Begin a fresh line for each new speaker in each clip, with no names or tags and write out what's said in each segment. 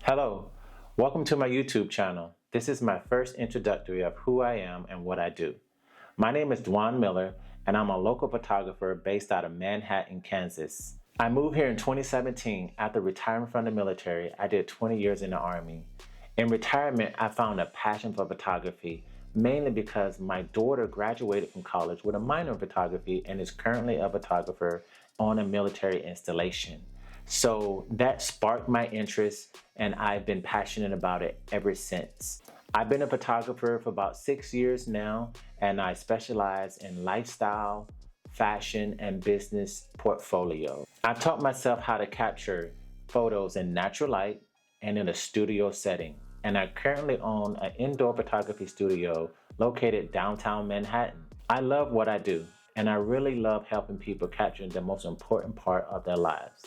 Hello, welcome to my YouTube channel. This is my first introductory of who I am and what I do. My name is Dwan Miller, and I'm a local photographer based out of Manhattan, Kansas. I moved here in 2017 after retiring from the military. I did 20 years in the Army. In retirement, I found a passion for photography, mainly because my daughter graduated from college with a minor in photography and is currently a photographer on a military installation. So that sparked my interest, and I've been passionate about it ever since. I've been a photographer for about 6 years now, and I specialize in lifestyle, fashion, and business portfolio. I taught myself how to capture photos in natural light and in a studio setting. And I currently own an indoor photography studio located downtown Manhattan. I love what I do, and I really love helping people capture the most important part of their lives.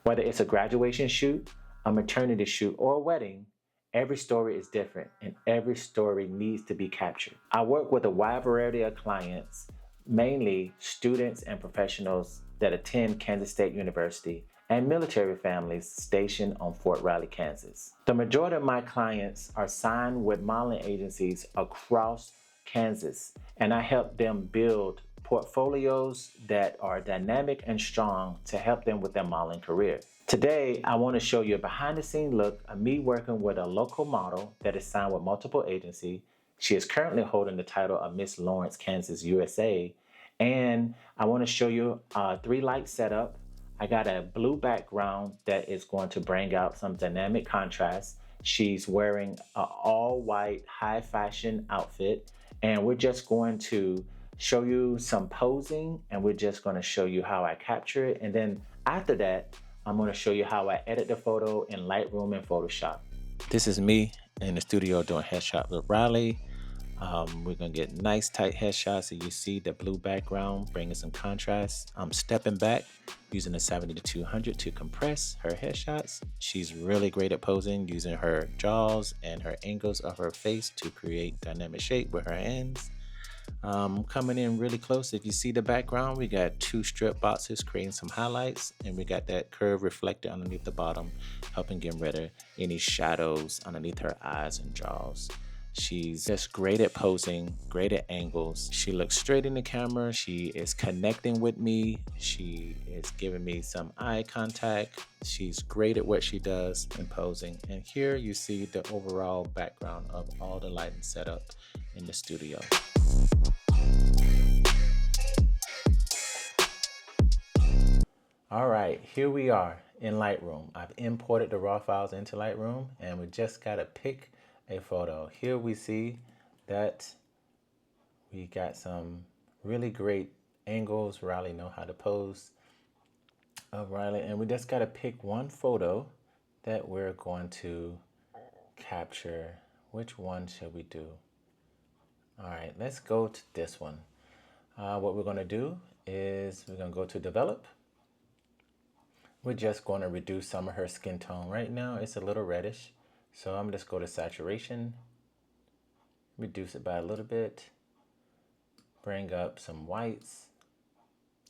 Whether it's a graduation shoot, a maternity shoot, or a wedding, every story is different and every story needs to be captured. I work with a wide variety of clients, mainly students and professionals that attend Kansas State University and military families stationed on Fort Riley, Kansas. The majority of my clients are signed with modeling agencies across Kansas, and I help them build portfolios that are dynamic and strong to help them with their modeling career. Today, I want to show you a behind the scenes look of me working with a local model that is signed with multiple agencies. She is currently holding the title of Miss Lawrence, Kansas, USA. And I want to show you a 3-light setup. I got a blue background that is going to bring out some dynamic contrast. She's wearing an all white high fashion outfit, and we're just going to show you some posing, and we're just going to show you how I capture it. And then after that, I'm going to show you how I edit the photo in Lightroom and Photoshop. This is me in the studio doing headshot with Riley. We're going to get nice tight headshots so you see the blue background bringing some contrast. I'm stepping back using the 70-200 to compress her headshots. She's really great at posing using her jaws and her angles of her face to create dynamic shape with her hands. Coming in really close. If you see the background, we got 2 strip boxes creating some highlights, and we got that curve reflected underneath the bottom, helping get rid of any shadows underneath her eyes and jaws. She's just great at posing, great at angles. She looks straight in the camera. She is connecting with me. She is giving me some eye contact. She's great at what she does in posing. And here you see the overall background of all the lighting setup in the studio. All right, here we are in Lightroom. I've imported the raw files into Lightroom, and we just gotta pick a photo. Here we see that we got some really great angles. Riley know how to pose of Riley, and we just gotta pick one photo that we're going to capture. Which one should we do? All right, let's go to this one. What we're gonna do is we're gonna go to develop. We're just going to reduce some of her skin tone. Right now it's a little reddish, so I'm just go to saturation, reduce it by a little bit, bring up some whites,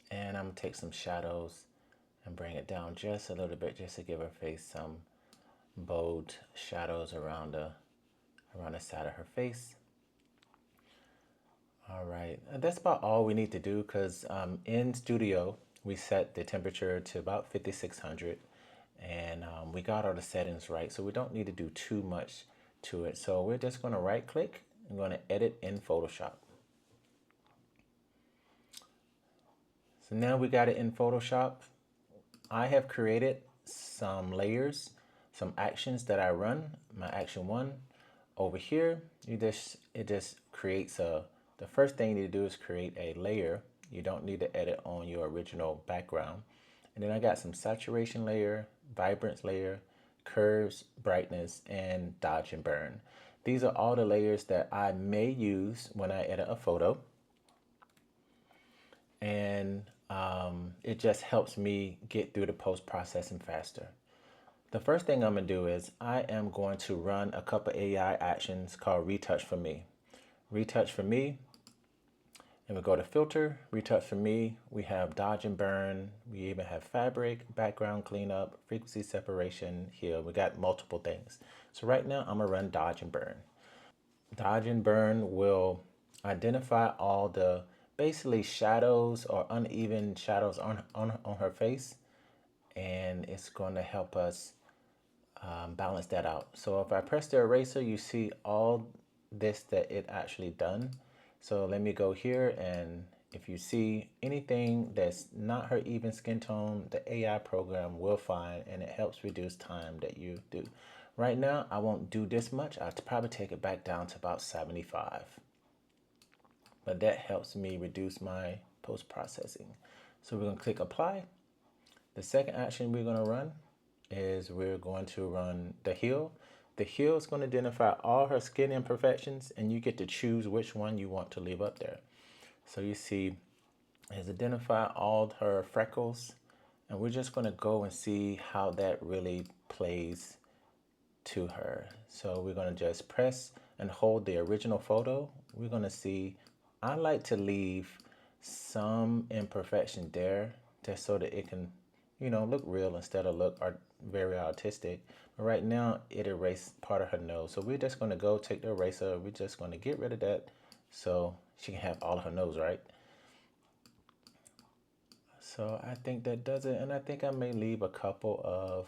and I'm gonna take some shadows and bring it down just a little bit, just to give her face some bold shadows around the side of her face. All right, that's about all we need to do, because in studio we set the temperature to about 5600, and we got all the settings right, so we don't need to do too much to it. So we're just going to right click and going to edit in Photoshop. So now we got it in Photoshop. I have created some layers, some actions that I run. My action 1 over here, it just creates the first thing you need to do is create a layer. You don't need to edit on your original background. And then I got some saturation layer, vibrance layer, curves, brightness, and dodge and burn. These are all the layers that I may use when I edit a photo. And it just helps me get through the post-processing faster. The first thing I'm gonna do is I am going to run a couple AI actions called retouch for me. Retouch for me. Then we go to filter, retouch for me. We have dodge and burn. We even have fabric, background cleanup, frequency separation here. We got multiple things. So right now I'm gonna run dodge and burn. Dodge and burn will identify all the basically shadows or uneven shadows on her face. And it's going to help us balance that out. So if I press the eraser, you see all this that it actually done. So let me go here, and if you see anything that's not her even skin tone, the AI program will find, and it helps reduce time that you do. Right now, I won't do this much. I'll probably take it back down to about 75. But that helps me reduce my post-processing. So we're gonna click apply. The second action we're gonna run is we're going to run the heal. The heal is going to identify all her skin imperfections, and you get to choose which one you want to leave up there. So you see, it's identify all her freckles, and we're just going to go and see how that really plays to her. So we're going to just press and hold the original photo. We're going to see, I like to leave some imperfection there just so that it can, look real instead of look very artistic. But right now it erased part of her nose. So we're just going to go take the eraser. We're just going to get rid of that so she can have all of her nose, right? So I think that does it. And I think I may leave a couple of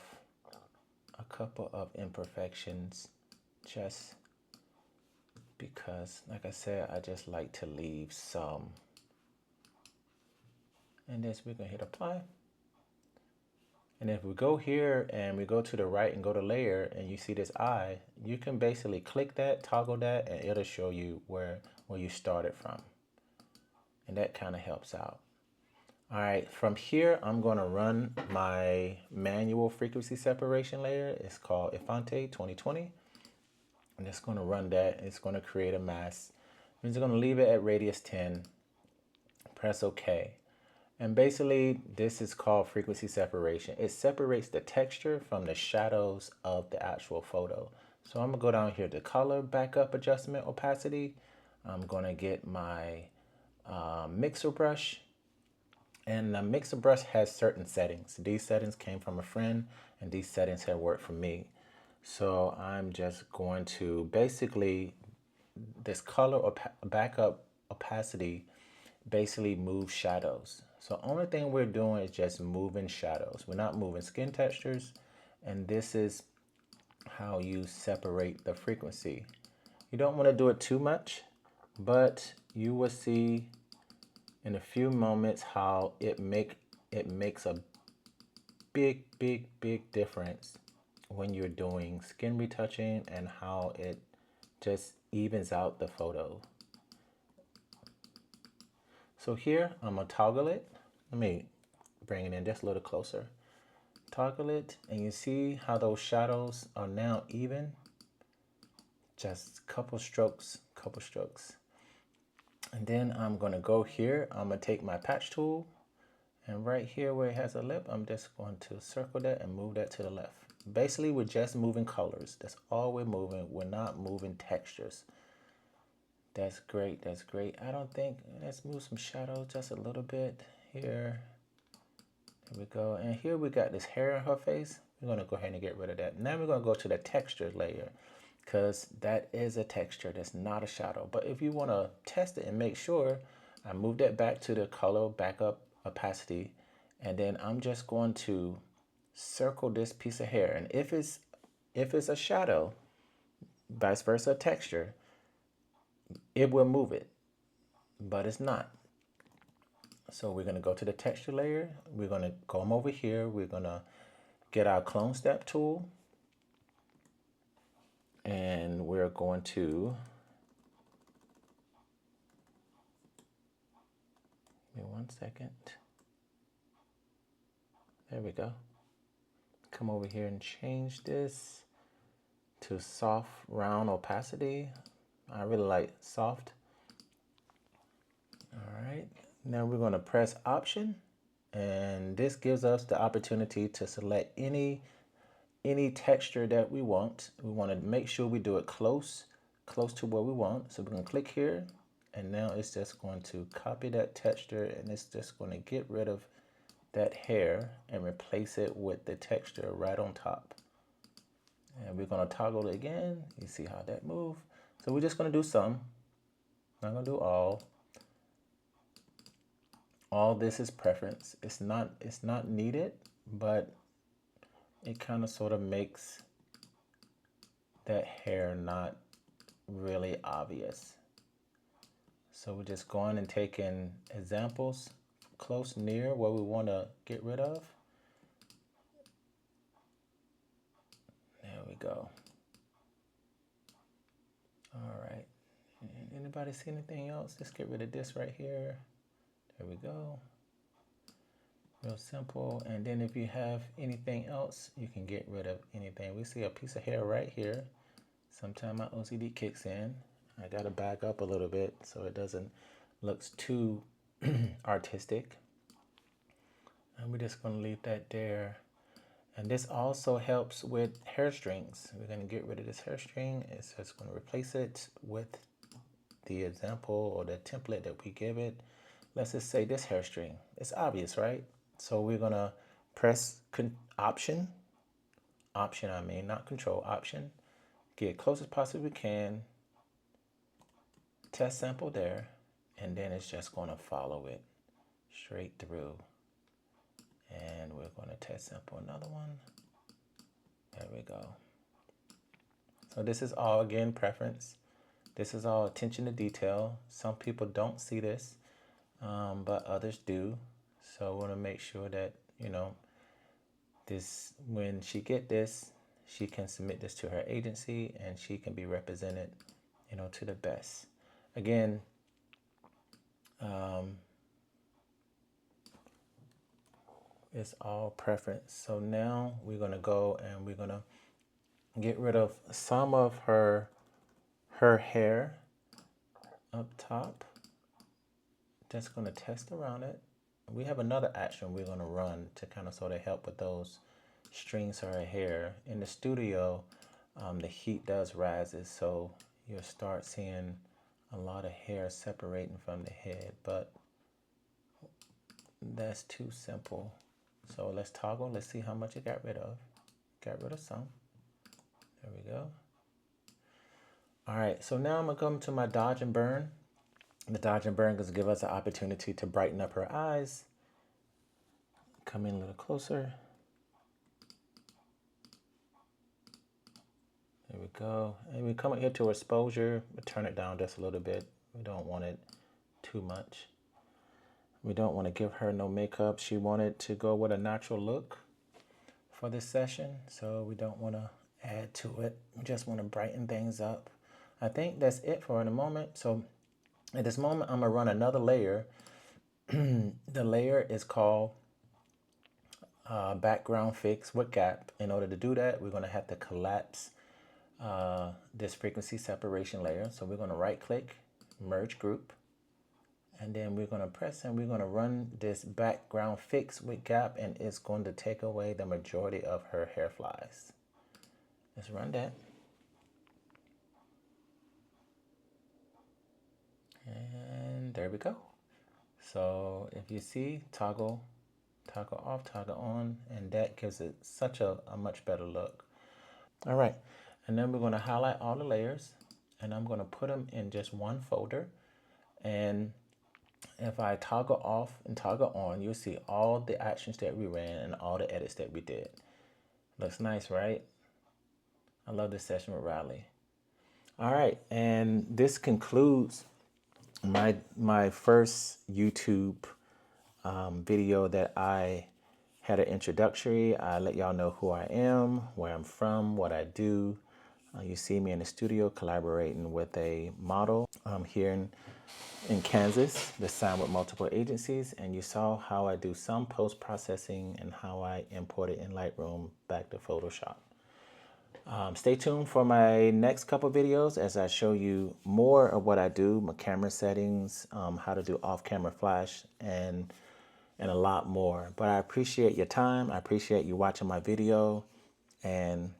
imperfections just because, like I said, I just like to leave some. And this, we're going to hit apply. And if we go here and we go to the right and go to layer and you see this eye, you can basically click that, toggle that, and it'll show you where you started from. And that kind of helps out. All right, from here, I'm going to run my manual frequency separation layer. It's called Infante 2020. I'm just going to run that. It's going to create a mask. I'm just going to leave it at radius 10. Press OK. And basically, this is called frequency separation. It separates the texture from the shadows of the actual photo. So I'm gonna go down here to color, backup, adjustment, opacity. I'm gonna get my mixer brush. And the mixer brush has certain settings. These settings came from a friend, and these settings have worked for me. So I'm just going to basically, this color backup opacity basically move shadows. So only thing we're doing is just moving shadows. We're not moving skin textures. And this is how you separate the frequency. You don't want to do it too much, but you will see in a few moments how it makes a big difference when you're doing skin retouching and how it just evens out the photo. So here, I'm gonna toggle it. Let me bring it in just a little closer. Toggle it, and you see how those shadows are now even. Just couple strokes. And then I'm gonna go here. I'm gonna take my patch tool, and right here where it has a lip, I'm just going to circle that and move that to the left. Basically, we're just moving colors. That's all we're moving. We're not moving textures. That's great, that's great. I don't think, let's move some shadows just a little bit here. There we go. And here we got this hair on her face. We're gonna go ahead and get rid of that. Now we're gonna go to the texture layer because that is a texture, that's not a shadow. But if you wanna test it and make sure, I move that back to the color backup opacity. And then I'm just going to circle this piece of hair. And if it's a shadow, vice versa texture, it will move it, but it's not. So we're gonna go to the texture layer. We're gonna come over here. We're gonna get our clone step tool. And we're going to, give me 1 second. There we go. Come over here and change this to soft round opacity. I really like soft. All right, now we're gonna press Option, and this gives us the opportunity to select any texture that we want. We want to make sure we do it close to where we want. So we're gonna click here, and now it's just going to copy that texture, and it's just going to get rid of that hair and replace it with the texture right on top. And we're going to toggle it again. You see how that moves. So we're just going to do some. Not going to do all. All this is preference. It's not needed, but it kind of sort of makes that hair not really obvious. So we're just going and taking examples close near where we want to get rid of. There we go. All right. Anybody see anything else? Let's get rid of this right here. There we go. Real simple. And then if you have anything else, you can get rid of anything. We see a piece of hair right here. Sometimes my OCD kicks in. I got to back up a little bit so it doesn't look too artistic. And we're just going to leave that there. And this also helps with hair strings. We're going to get rid of this hair string. It's just going to replace it with the example or the template that we give it. Let's just say this hair string. It's obvious, right? So we're going to press Option, I mean, not Control, Option. Get close as possibly we can. Test sample there. And then it's just going to follow it straight through. And we're going to test sample another one. There we go. So this is all, again, preference. This is all attention to detail. Some people don't see this, but others do. So I want to make sure that, you know, this, when she get this, she can submit this to her agency and she can be represented, you know, to the best. Again, it's all preference. So now we're going to go and we're going to get rid of some of her hair up top. Just going to test around it. We have another action we're going to run to kind of sort of help with those strings of her hair. In the studio, the heat does rises, so you'll start seeing a lot of hair separating from the head, but that's too simple. So let's toggle. Let's see how much it got rid of. Got rid of some. There we go. All right, so now I'm gonna come to my dodge and burn. The dodge and burn is give us an opportunity to brighten up her eyes. Come in a little closer. There we go. And we come up here to exposure. We turn it down just a little bit. We don't want it too much. We don't want to give her no makeup. She wanted to go with a natural look for this session, so we don't want to add to it. We just want to brighten things up. I think that's it for the moment. So at this moment, I'm going to run another layer. The layer is called Background Fix with Gap. In order to do that, we're going to have to collapse this frequency separation layer. So we're going to right click, merge group. And then we're going to press and we're going to run this background fix with gap, and it's going to take away the majority of her hair flies. Let's run that. And there we go. So if you see, toggle off, toggle on, and that gives it such a much better look. All right. And then we're going to highlight all the layers, and I'm going to put them in just one folder. And if I toggle off and toggle on, you'll see all the actions that we ran and all the edits that we did. Looks nice, right? I love this session with Riley. All right, and this concludes my first YouTube video that I had an introductory. I let y'all know who I am, where I'm from, what I do. You see me in the studio collaborating with a model here in Kansas that signed with multiple agencies, and you saw how I do some post-processing and how I import it in Lightroom back to Photoshop. Stay tuned for my next couple videos as I show you more of what I do, my camera settings, how to do off-camera flash, and a lot more. But I appreciate your time. I appreciate you watching my video. And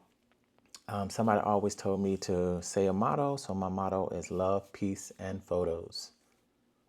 somebody always told me to say a motto, so my motto is love, peace, and photos.